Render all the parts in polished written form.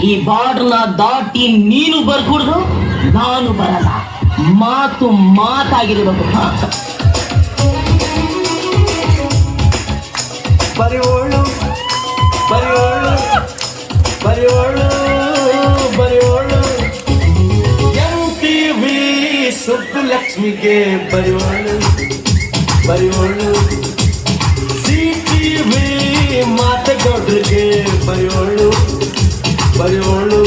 ಈ ಬಾರ್ಡರ್ನ ದಾಟಿ ನೀನು ಬರ್ಕೂಡ್ದು, ನಾನು ಬರಲ್ಲ. ಮಾತು ಮಾತಾಗಿರ್ಬೇಕು. ಬರಿಯೋಳು ಬರಿಯೋಳು ಬರಿಯೋಳು ಬರಿಯೋಳು MTV ಸುಬ್ಬಲಕ್ಷ್ಮಿಗೆ ಬರಿಯೋಳು ಬರಿಯೋಳು CTV ಮಾತೆಗೌಡ್ರಿಗೆ ಬರಿಯೋಳು ಬರಿಯೋಳು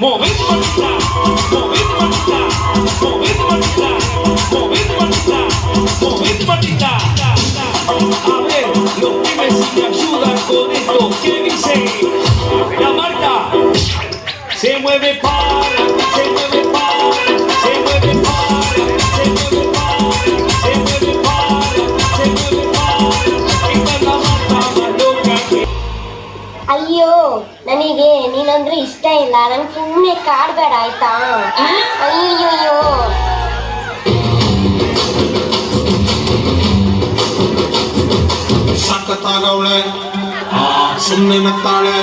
Momento Martita, momento Martita, momento Martita, momento Martita, momento Martita. A ver, los pibes si me ayudan con esto, ¿qué dice? La Marta se mueve para, se mueve para, se mueve para, se mueve para, se mueve para, se mueve para. Esta es la Marta más loca que... ಅಯ್ಯೋ, ನನಗೆ ನೀನಂದ್ರೆ ಇಷ್ಟ ಇಲ್ಲ. ನನ್ ಸುಮ್ಮನೆ ಕಾಡ್ಬೇಡ ಆಯ್ತಾ? ಅಯ್ಯಯ್ಯೋ, ಸಖತ್ತಾಗವಳೆ, ಸುಮ್ಮನೆ ನಗ್ತಾಳೆ,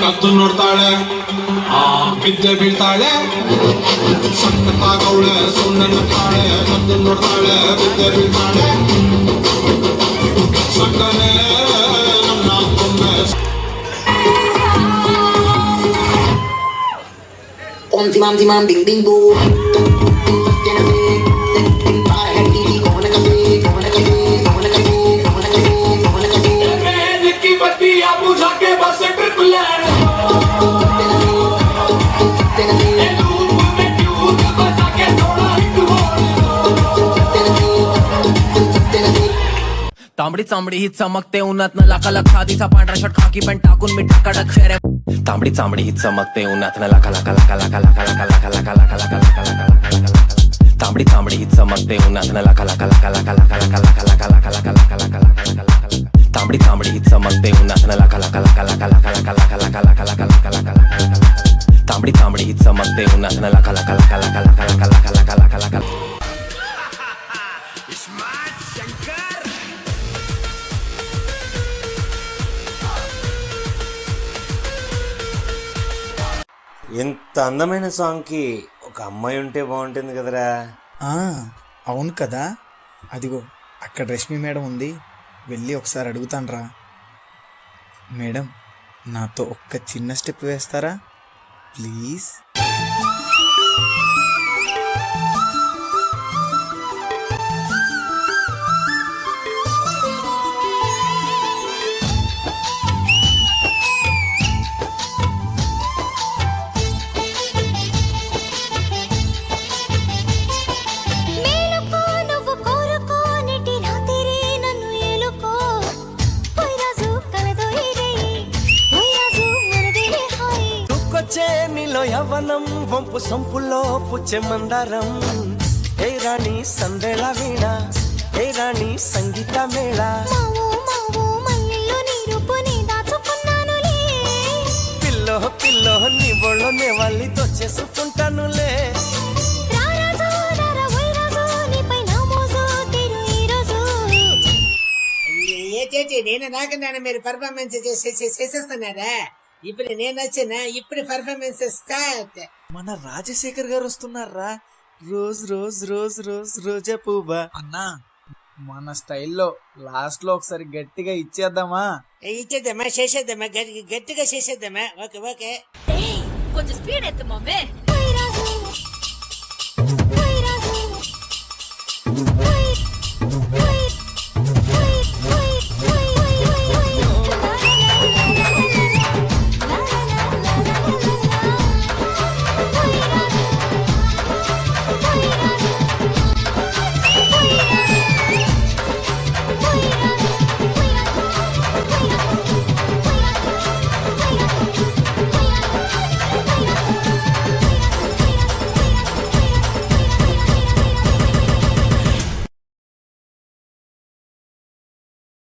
ಕದ್ದು ನೋಡ್ತಾಳೆ, ಬಿದ್ದೆ ಬೀಳ್ತಾಳೆ. ಸಖತ್ತಾಗವಳೆ, ಸುಮ್ಮನೆ ನಗ್ತಾಳೆ, ಕದ್ದು ನೋಡ್ತಾಳೆ, ಬಿದ್ದೆ ಬೀಳ್ತಾಳೆ. ಸಕ್ಕರೆ ನನ್ನ ಕೊಮ್ಮೆ. Om timam timam ding ding boom. की बत्तियां बुझा के बस ट्रिपल तांबडी चांबडी ही चमकते उन्हातनं लाखा लाखा आधीचा पांढरा शर्ट खाकी पॅन्ट टाकून मी कडक चेहऱ्या. तांबडी चांबडी ही चमकते उन्हातनं लाखा लाखा लाखा लाखा लाखा लाखा लाखा लाखा लाखा लाखा लाखा लाखा लाखा. तांबडी चांबडी ही चमकते उन्हातनं लाखा लाखा लाखा लाखा लाखा लाखा लाखा लाखा लाखा लाखा लाखा लाखा लाखा लाखा लाखा. तांबडी चांबडी ही चमकते उन्हातनं लाखा लाखा लाखा लाखा लाखा लाखा लाखा लाखा लाखा लाखा लाखा लाखा लाखा लाखा. तांबडी चांबडी ही चमकते उन्हातनं लाखा लाखा लाखा लाखा लाखा लाखा लाखा लाखा लाखा लाखा. ఇంత అందమైన సాంగ్కి ఒక అమ్మాయి ఉంటే బాగుంటుంది కదరా. అవును కదా, అదిగో అక్కడ రష్మి మేడం ఉంది, వెళ్ళి ఒకసారి అడుగుతాన్రా. మేడం, నాతో ఒక్క చిన్న స్టెప్ వేస్తారా ప్లీజ్? యవనం వంపు సంపులో పుచ్చే మందారం. ఏ రాణి సందేళ వీణ, ఏ రాణి సంగీత మేళ. పిల్లో పిల్లో నీ బొళ్ళనే వాళ్ళి దొచ్చేసుకుంటానులే. నేను నాకన్నా మీరు పర్ఫార్మెన్స్ చేసేస్తున్నారా? ఇప్పుడు నేను వచ్చిన, ఇప్పుడు పర్ఫార్మెన్స్ స్టార్ట్. మన రాజశేఖర్ గారు వస్తున్నారా? రోజ్ రోజ్ రోజ్ రోజ్ రోజా పువ్వా అన్నా, మన స్టైల్లో లాస్ట్ లో ఒకసారి గట్టిగా ఇచ్చేద్దామా? ఇచ్చేద్దామా, చేసేద్దామా, గట్టిగా చేసేద్దామా. ఓకే ఓకే, కొంచెం స్పీడ్ ఎత్తు మమ్మీ.